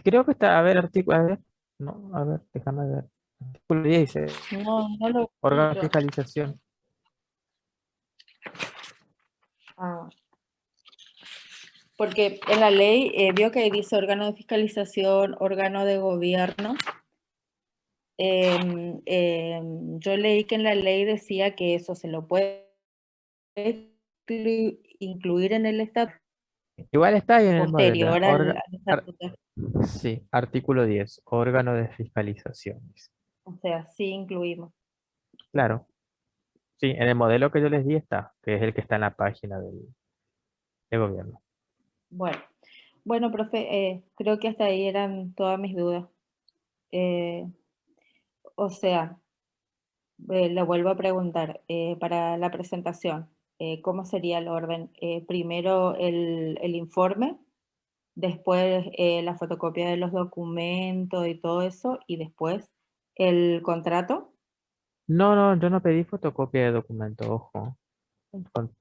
Creo que está, a ver, artículo, a ver, no, a ver, déjame ver. Artículo 10 dice, No, no lo órgano de encuentro. fiscalización. Ah, porque en la ley vio que dice órgano de fiscalización, órgano de gobierno. Yo leí que en la ley decía que eso se lo puede incluir en el estatuto Igual está ahí en el modelo. posterior al estatuto. Sí, artículo 10, órgano de fiscalización, dice. O sea, sí incluimos. Claro, sí, en el modelo que yo les di está, que es el que está en la página del gobierno. Bueno, bueno, profe, creo que hasta ahí eran todas mis dudas. Eh, o sea, le vuelvo a preguntar, para la presentación, ¿cómo sería el orden? Primero el informe, después la fotocopia de los documentos y todo eso, y después el contrato. No, no, yo no pedí fotocopia de documento, ojo. Con-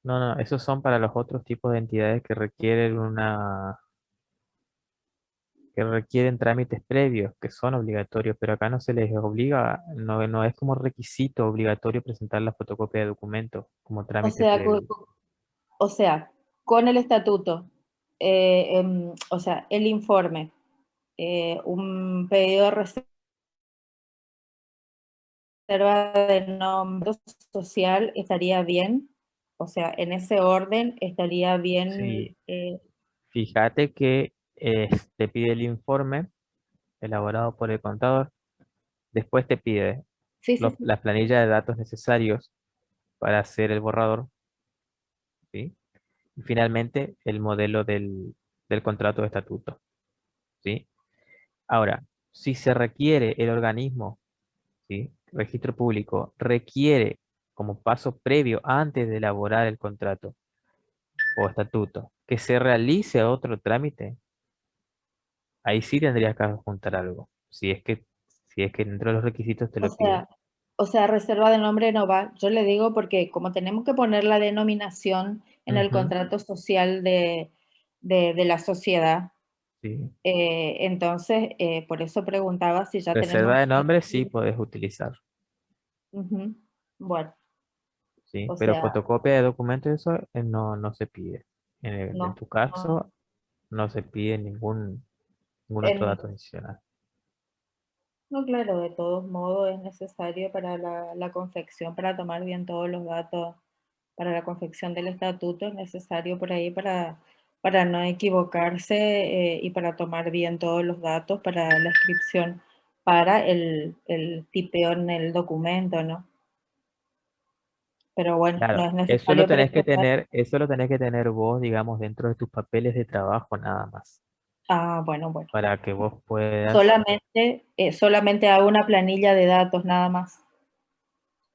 No, no, esos son para los otros tipos de entidades que requieren trámites previos, que son obligatorios, pero acá no se les obliga, no, no es como requisito obligatorio presentar la fotocopia de documento como O trámite sea, previo. o sea, con el estatuto, o sea, el informe, un pedido de reserva de nombre social estaría bien, o sea, en ese orden estaría bien. Sí, fíjate que te pide el informe elaborado por el contador, después te pide Sí, sí, sí. las planillas de datos necesarios para hacer el borrador, ¿sí? Y finalmente el modelo del contrato de estatuto, ¿sí? Ahora, si se requiere el organismo, ¿sí? Registro público, requiere como paso previo antes de elaborar el contrato o estatuto que se realice otro trámite, ahí sí tendrías que juntar algo. Si es que dentro de los requisitos te O lo pide. sea, o sea, reserva de nombre no va. Yo le digo porque como tenemos que poner la denominación en el Ujú, contrato social de la sociedad, sí. entonces por eso preguntaba si ya tenemos Reserva de que nombre sí decir. puedes utilizar, Ujú. Bueno, ¿sí? o Pero sea, fotocopia de documentos eso no, no se pide. En no, tu no. caso no se pide ningún otro En, dato adicional. no, claro, de todos modos es necesario para la confección, para tomar bien todos los datos, para la confección del estatuto, es necesario por ahí para no equivocarse y para tomar bien todos los datos para la inscripción, para el tipeo en el documento, ¿no? Pero bueno, no Claro, es necesario presentar. eso lo tenés que tener vos, digamos, dentro de tus papeles de trabajo nada más, Ah, bueno, bueno. para que vos puedas, Solamente hago una planilla de datos nada más.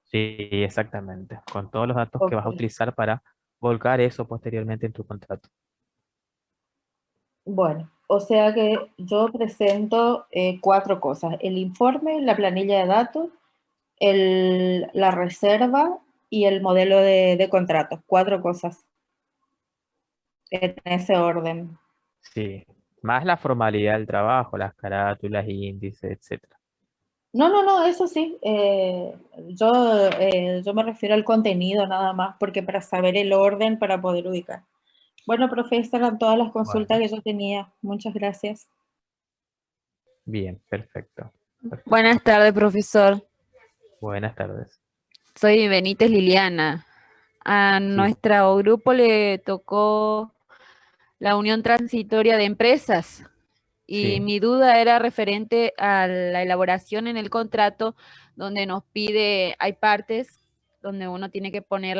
sí, exactamente, con todos los datos que Ok. vas a utilizar para volcar eso posteriormente en tu contrato. Bueno, o sea que yo presento cuatro cosas: el informe, la planilla de datos, la reserva y el modelo de contratos. Cuatro cosas en ese orden. Sí, más la formalidad del trabajo, las carátulas, índices, etcétera. No, no, no, eso sí. Yo me refiero al contenido nada más, porque para saber el orden, para poder ubicar. Bueno, profe, estas eran todas las consultas Bueno, que yo tenía. Muchas gracias. bien, perfecto, perfecto. Buenas tardes, profesor. Buenas tardes. Soy Benítez Liliana. A Sí, nuestro grupo le tocó la unión transitoria de empresas y sí, mi duda era referente a la elaboración en el contrato donde nos pide, hay partes donde uno tiene que poner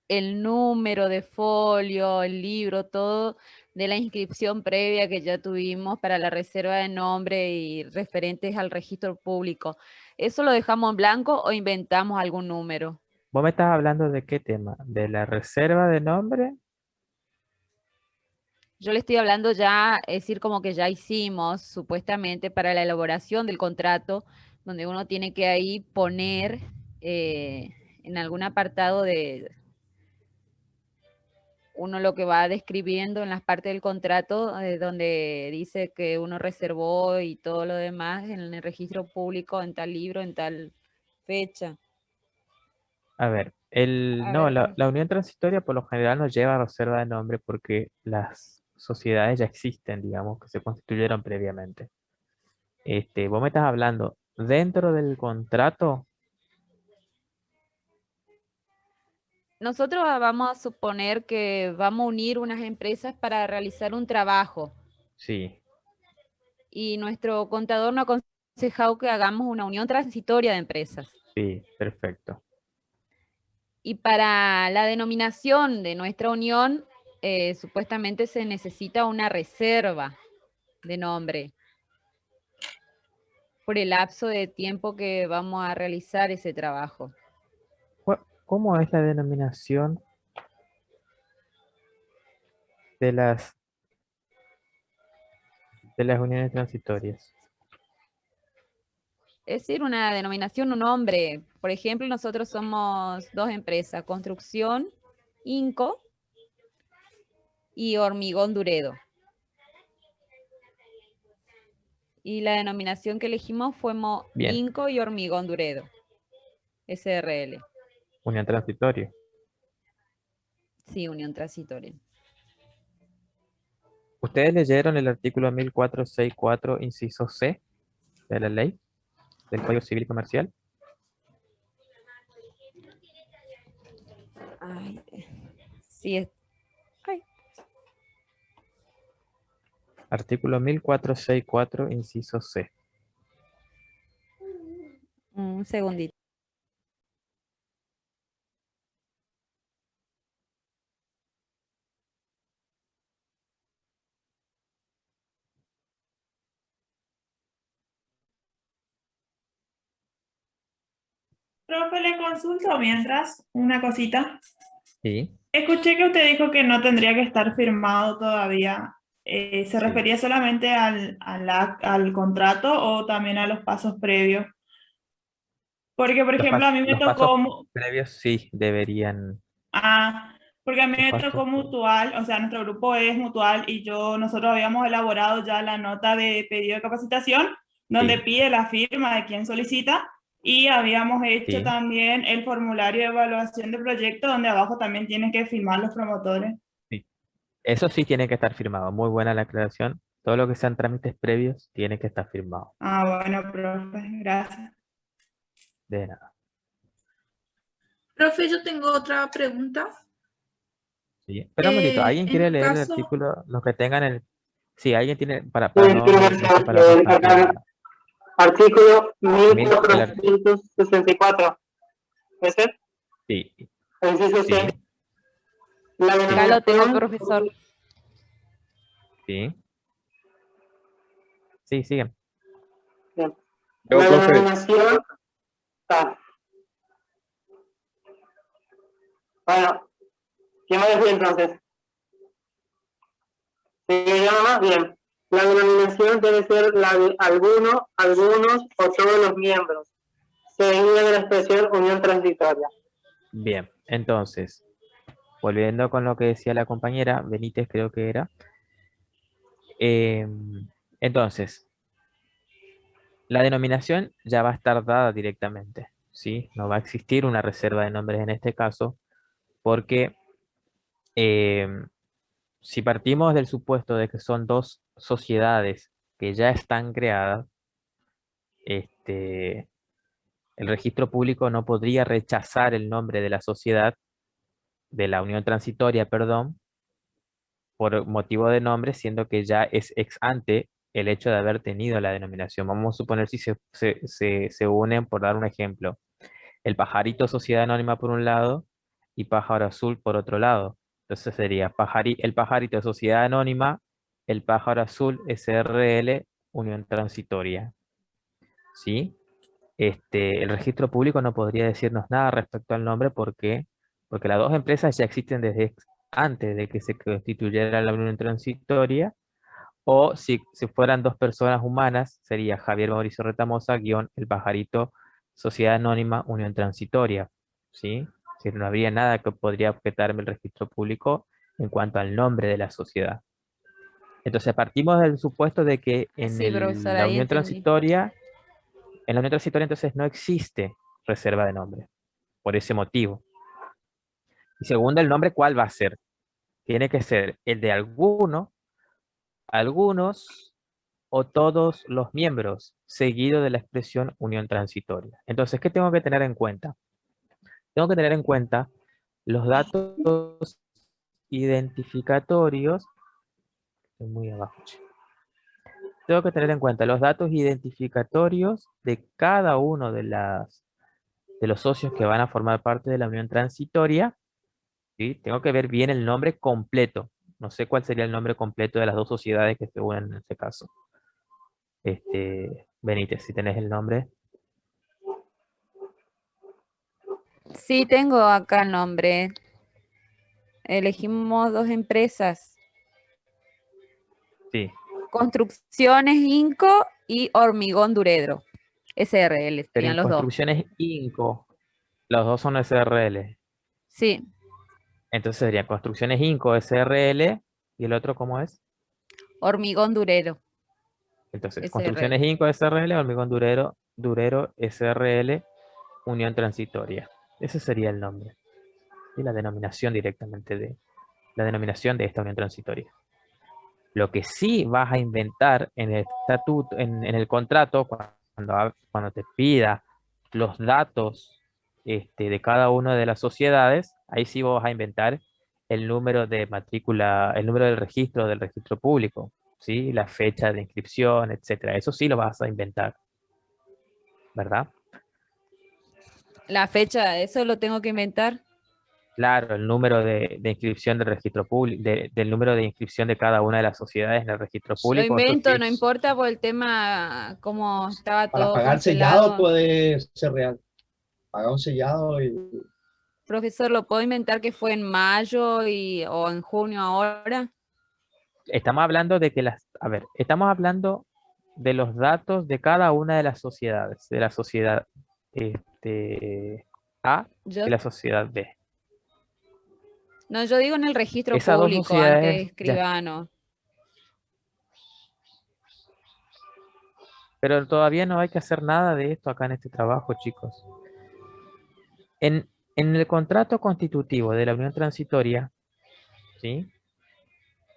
el número de folio, el libro, todo de la inscripción previa que ya tuvimos para la reserva de nombre y referentes al registro público. ¿Eso lo dejamos en blanco o inventamos algún número? ¿vos me estás hablando de qué tema? ¿De la reserva de nombre? Yo le estoy hablando ya, es decir, como que ya hicimos supuestamente para la elaboración del contrato, donde uno tiene que ahí poner en algún apartado uno lo que va describiendo en las partes del contrato, donde dice que uno reservó y todo lo demás en el registro público, en tal libro, en tal fecha. A ver, A no, ver, la unión transitoria por lo general no lleva reserva de nombre porque las sociedades ya existen, digamos, que se constituyeron previamente. Vos me estás hablando dentro del contrato. nosotros vamos a suponer que vamos a unir unas empresas para realizar un trabajo Sí, y nuestro contador nos ha aconsejado que hagamos una unión transitoria de empresas. sí, perfecto. Y para la denominación de nuestra unión, supuestamente se necesita una reserva de nombre por el lapso de tiempo que vamos a realizar ese trabajo. ¿Cómo es la denominación de las uniones transitorias? Es decir, una denominación, un nombre. Por ejemplo, nosotros somos dos empresas, Construcción Inco y Hormigón Duredo. Y la denominación que elegimos fue Bien, Inco y Hormigón Duredo, SRL. unión transitoria. Sí, unión transitoria. ¿Ustedes leyeron el artículo 1464, inciso C de la ley del Código Civil y Comercial? Ay, sí, ay, Artículo 1464, inciso C. un segundito. Profe, le consulto mientras una cosita. Sí, Escuché que usted dijo que no tendría que estar firmado todavía. ¿Se sí. refería solamente al contrato o también a los pasos previos? Porque, por ejemplo, a mí me Los pasos tocó, previos sí deberían. porque a mí Los me pasos tocó previos. mutual, o sea, nuestro grupo es mutual y nosotros habíamos elaborado ya la nota de pedido de capacitación, donde Sí, pide la firma de quien solicita, y habíamos hecho sí, también el formulario de evaluación de proyecto, donde abajo también tienen que firmar los promotores. sí. Eso sí tiene que estar firmado. Muy buena la aclaración. Todo lo que sean trámites previos tiene que estar firmado. Bueno, profe, gracias. De nada. Profe, yo tengo otra pregunta. Sí. Espera un momentito. ¿Alguien quiere En leer el caso, artículo? Los que tengan el. Sí, alguien tiene. Para Sí, no sé, profesor, para pasar artículo el 1464. ¿Puede ser? sí, El inciso sí, C. La Acá lo tengo, denominación, profesor. sí. Sí, siguen. bien. Yo, La profe, denominación, ah, bueno, ¿quién va a decir entonces? ¿Sí, yo nomás? Bien. La denominación debe ser la de algunos o todos los miembros, seguida de la expresión unión transitoria. Bien. Entonces, volviendo con lo que decía la compañera, Benítez creo que era. Entonces, la denominación ya va a estar dada directamente, ¿sí? No va a existir una reserva de nombres en este caso, porque si partimos del supuesto de que son dos sociedades que ya están creadas, este, el registro público no podría rechazar el nombre de la sociedad, de la unión transitoria, perdón, por motivo de nombre, siendo que ya es ex ante el hecho de haber tenido la denominación. Vamos a suponer si se unen, por dar un ejemplo, el pajarito Sociedad Anónima por un lado y Pájaro Azul por otro lado. Entonces sería el pajarito Sociedad Anónima, el Pájaro Azul SRL Unión Transitoria. ¿Sí? El registro público no podría decirnos nada respecto al nombre porque las dos empresas ya existen desde antes de que se constituyera la unión transitoria, o si fueran dos personas humanas, sería Javier Mauricio Retamosa, guión El Pajarito, Sociedad Anónima, Unión Transitoria, ¿sí? Si no habría nada que podría objetarme el registro público en cuanto al nombre de la sociedad. Entonces partimos del supuesto de que Sí, profesor, la ahí unión entendí. transitoria, en la unión transitoria entonces no existe reserva de nombre, por ese motivo. Y segundo, el nombre, ¿cuál va a ser? Tiene que ser el de alguno, algunos o todos los miembros, seguido de la expresión unión transitoria. Entonces, ¿qué tengo que tener en cuenta? Tengo que tener en cuenta los datos identificatorios. Estoy muy abajo, che. Tengo que tener en cuenta los datos identificatorios de cada uno de los socios que van a formar parte de la unión transitoria. ¿Sí? Tengo que ver bien el nombre completo. No sé cuál sería el nombre completo de las dos sociedades que se unen en este caso. Benítez, si tenés el nombre. Sí, tengo acá el nombre. Elegimos 2 empresas. Sí, Construcciones Inco y Hormigón Duredro. SRL, pero serían en los dos. construcciones INCO, los dos son SRL. Sí, Entonces serían construcciones INCO, SRL, y el otro, ¿cómo es? Hormigón Durero. Entonces, SRL. construcciones INCO, SRL, hormigón Durero, Durero, SRL, unión transitoria. Ese sería el nombre. Y la denominación directamente la denominación de esta unión transitoria. Lo que sí vas a inventar en el estatuto, en el contrato, cuando te pida los datos de cada una de las sociedades, ahí sí vas a inventar el número de matrícula, el número del registro público, ¿sí? La fecha de inscripción, etcétera. Eso sí lo vas a inventar, ¿verdad? La fecha, eso lo tengo que inventar. Claro, el número de inscripción del registro público, del número de inscripción de cada una de las sociedades en el registro Lo público, eso sí invento, no es. importa por el tema, como estaba Para todo pagar sellado congelado. puede ser real. Paga un sellado y Profesor, ¿lo puedo inventar que fue en mayo o en junio ahora? Estamos hablando de que estamos hablando de los datos de cada una de las sociedades, de la sociedad A Yo, y la sociedad B. no, yo digo en el registro Esas dos público, ante sociedades ya, escribano. pero todavía no hay que hacer nada de esto acá en este trabajo, chicos. En el contrato constitutivo de la unión transitoria, ¿sí?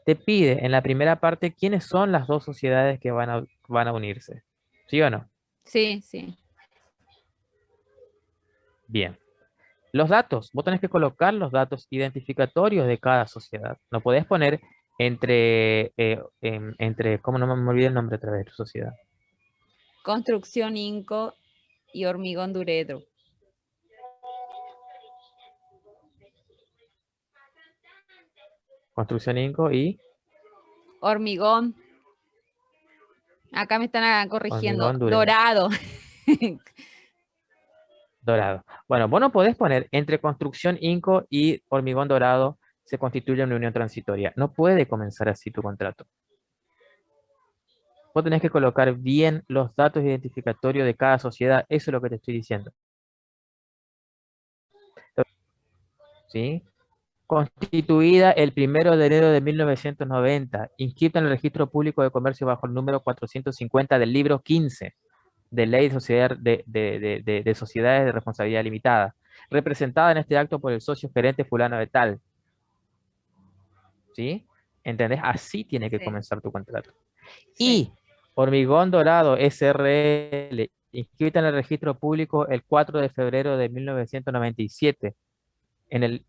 Te pide en la primera parte quiénes son las dos sociedades que van a unirse. ¿Sí o no? Sí, sí. Bien. Los datos, vos tenés que colocar los datos identificatorios de cada sociedad. No podés poner ¿cómo no me olvidé el nombre otra vez de tu sociedad? Construcción Inco y Hormigón Duredro. Construcción Inco y Hormigón. Acá me están corrigiendo. Hormigón Durero. Dorado. Dorado. Bueno, vos no podés poner entre Construcción Inco y Hormigón Dorado se constituye una unión transitoria. No puede comenzar así tu contrato. Vos tenés que colocar bien los datos identificatorios de cada sociedad. Eso es lo que te estoy diciendo. ¿Sí? Constituida el 1 de enero de 1990, inscrita en el Registro Público de Comercio bajo el número 450 del libro 15 de Ley de Sociedades de Responsabilidad Limitada, representada en este acto por el socio gerente fulano de tal. ¿Sí? ¿Entendés? Así tiene que Sí. comenzar tu contrato. Sí. Y Hormigón Dorado SRL, inscrita en el Registro Público el 4 de febrero de 1997,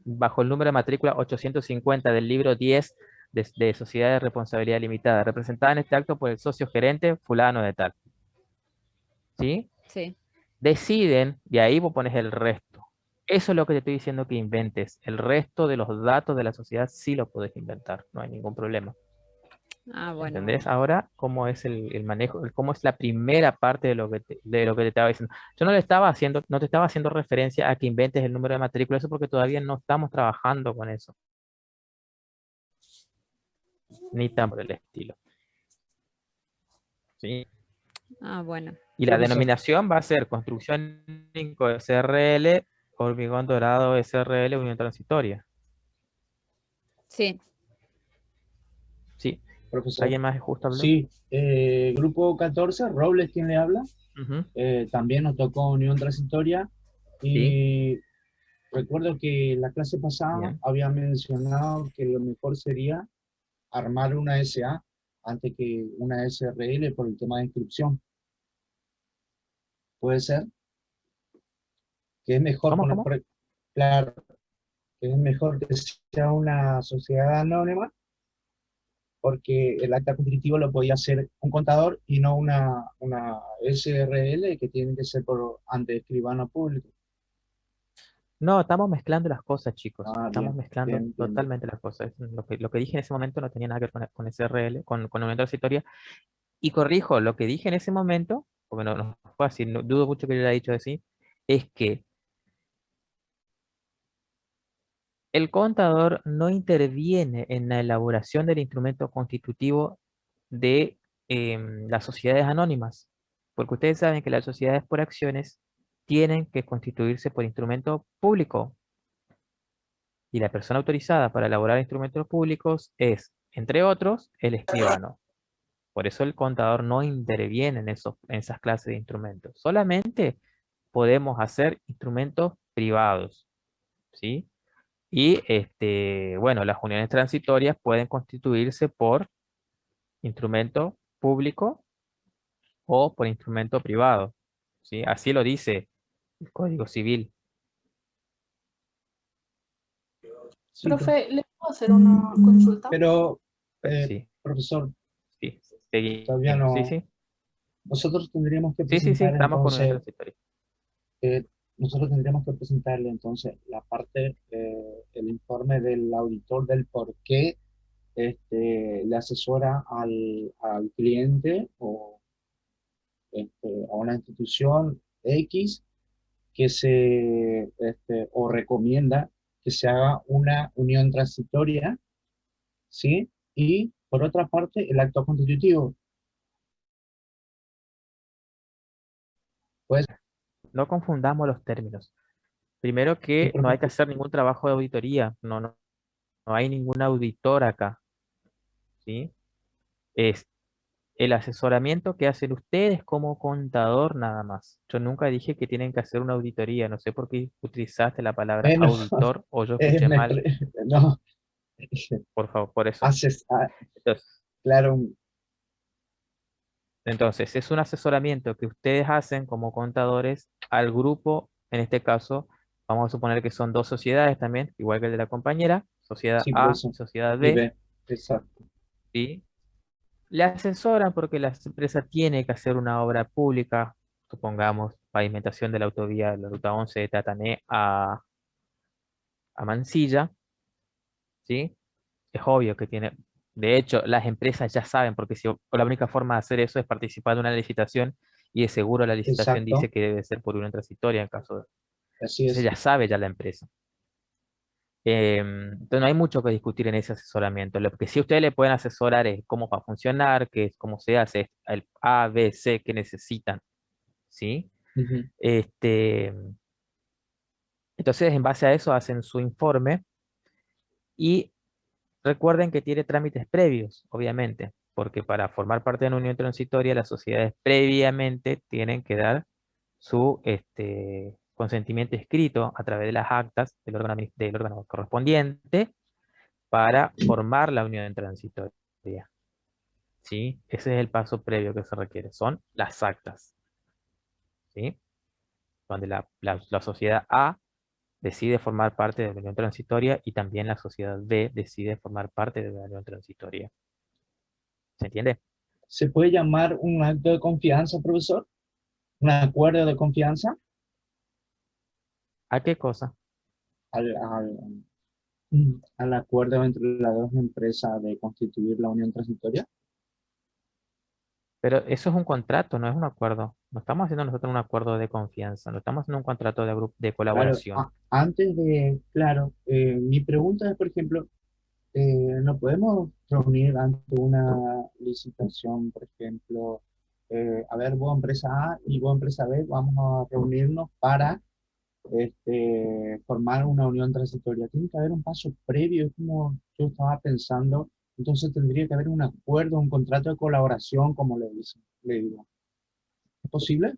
bajo el número de matrícula 850 del libro 10 de Sociedades de Responsabilidad Limitada, representada en este acto por el socio gerente fulano de tal. ¿Sí? Sí. Deciden, y ahí vos pones el resto. Eso es lo que te estoy diciendo que inventes. El resto de los datos de la sociedad sí lo podés inventar, no hay ningún problema. Ah, bueno. ¿Entendés ahora cómo es el manejo, cómo es la primera parte de lo que te estaba diciendo? Yo no te estaba haciendo referencia a que inventes el número de matrícula, eso porque todavía no estamos trabajando con eso. Ni tan por el estilo. ¿Sí? Ah, bueno. Y la Profesor. denominación va a ser Construcción 5 SRL, Hormigón Dorado SRL, Unión Transitoria. Sí. Sí. Profesor. ¿Alguien más justo habló? Sí, grupo 14, Robles, ¿quién le habla? Ujú. También nos tocó unión transitoria Sí. y recuerdo que la clase pasada Bien. había mencionado que lo mejor sería armar una SA antes que una SRL por el tema de inscripción. Puede ser que es mejor ¿Cómo, poner, cómo? claro, que es mejor que sea una sociedad anónima porque el acta constitutivo lo podía hacer un contador y no una SRL que tiene que ser por ante escribano público. No, estamos mezclando las cosas, chicos. Ah, Estamos bien, mezclando bien, entiendo. totalmente las cosas. Lo que dije en ese momento no tenía nada que ver con SRL, con unión transitoria. Y corrijo, lo que dije en ese momento, porque no fue así, dudo mucho que yo haya dicho así, es que el contador no interviene en la elaboración del instrumento constitutivo de las sociedades anónimas, porque ustedes saben que las sociedades por acciones tienen que constituirse por instrumento público y la persona autorizada para elaborar instrumentos públicos es, entre otros, el escribano. Por eso el contador no interviene en esas clases de instrumentos. Solamente podemos hacer instrumentos privados, ¿sí? Y bueno, las uniones transitorias pueden constituirse por instrumento público o por instrumento privado, ¿sí? Así lo dice el Código Civil. Sí, Profe, ¿le puedo hacer una consulta? pero, Sí, profesor, sí, todavía seguimos. Sí, no. sí, Nosotros tendríamos que sí, sí, sí, presentar estamos con uniones entonces, transitorias. nosotros tendríamos que presentarle entonces la parte, el informe del auditor del por qué le asesora al cliente o a una institución X que o recomienda que se haga una unión transitoria, ¿sí? Y por otra parte, el acto constitutivo. Pues, No confundamos los términos. Primero sí, que no hay que profe, hacer ningún trabajo de auditoría, no hay ningún auditor acá, ¿sí? Es el asesoramiento que hacen ustedes como contador nada más. Yo nunca dije que tienen que hacer una auditoría, no sé por qué utilizaste la palabra no, auditor o yo escuché mal, no, por favor, por eso. haces, Entonces, claro, entonces, es un asesoramiento que ustedes hacen como contadores al grupo, en este caso, vamos a suponer que son dos sociedades también, igual que el de la compañera, sociedad sí, por A y eso, sociedad y B, ve, exacto, ¿sí? Le asesoran porque la empresa tiene que hacer una obra pública, supongamos, pavimentación de la autovía de la ruta 11 de Tatané a Mansilla, ¿sí? Es obvio que tiene, de hecho, las empresas ya saben, porque si, o la única forma de hacer eso es participar de una licitación y de seguro la licitación dice exacto, que debe ser por una transitoria en caso de... así Entonces es. ya sabe ya la empresa. Entonces no hay mucho que discutir en ese asesoramiento. Lo que sí ustedes le pueden asesorar es cómo va a funcionar, qué es, cómo se hace, el A, B, C que necesitan, ¿sí? Ujú. Este, entonces en base a eso hacen su informe y recuerden que tiene trámites previos, obviamente, porque para formar parte de una unión transitoria, las sociedades previamente tienen que dar su consentimiento escrito a través de las actas del órgano correspondiente para formar la unión transitoria. ¿Sí? Ese es el paso previo que se requiere, son las actas. ¿Sí? Donde la sociedad A decide formar parte de la unión transitoria y también la sociedad B decide formar parte de la unión transitoria. ¿Se entiende? ¿Se puede llamar un acto de confianza, profesor? ¿Un acuerdo de confianza ¿A qué cosa? al, al, al acuerdo entre las dos empresas de constituir la unión transitoria? Pero eso es un contrato, no es un acuerdo. No estamos haciendo nosotros un acuerdo de confianza, no estamos haciendo un contrato de Claro, colaboración. antes de, claro, mi pregunta es, por ejemplo, ¿nos podemos reunir ante una licitación, por ejemplo? A ver, vos empresa A y vos empresa B, vamos a reunirnos para formar una unión transitoria. Tiene que haber un paso previo, es como yo estaba pensando. Entonces tendría que haber un acuerdo, un contrato de colaboración, como le dicen, le digo. ¿Es posible?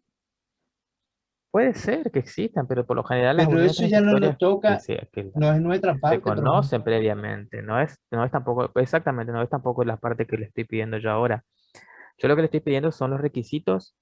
Puede ser que existan, pero por lo general las Pero uniones eso ya no nos transitorias toca, que no es nuestra se parte, por ejemplo. conocen previamente, no es tampoco, exactamente, no es tampoco la parte que le estoy pidiendo yo ahora. Yo lo que le estoy pidiendo son los requisitos